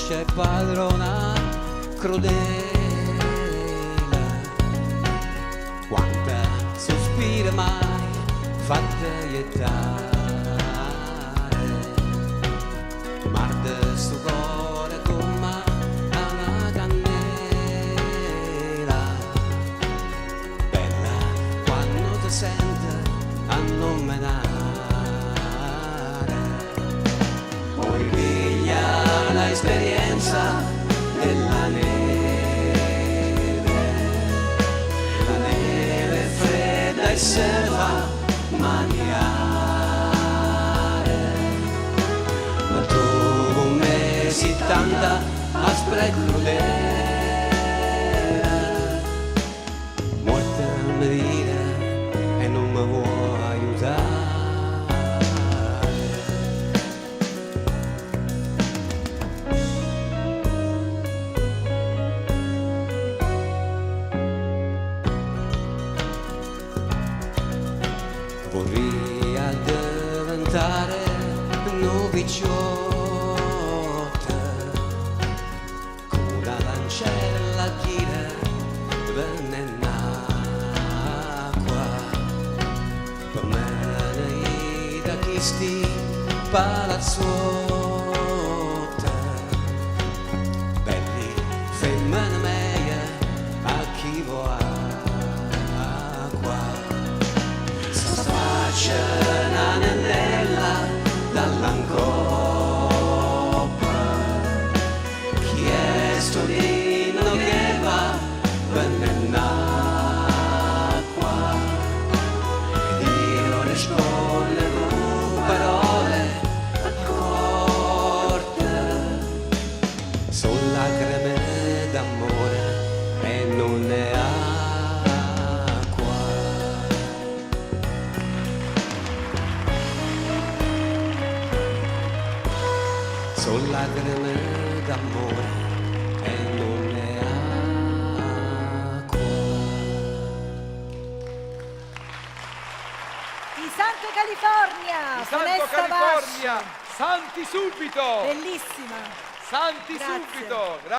c'è padrona crudele, quanta sospira mai fatta ietare, marde sto cuore come una cannella, bella quando ti sente a nominare, poi piglia l'esperienza della neve fredda e se fa maniare, ma dopo un mese tanta aspra e crudele, morte mi dire e non mi vuoi aiutare. Vorrei diventare noviciotta con una lancella a dire venenacqua per me da chi sti palazzotta belli femmine meglio a chi vuole. Una nennella dall'ancoppa, chiesto l'inno che va venenacqua, ed io risponde con parole accorte, sono lacrime d'amore e non ne ha. Sono lacrime d'amore e non ne acqua. I Santo California! Di Santo California! Santi subito! Bellissima! Santi Grazie. subito!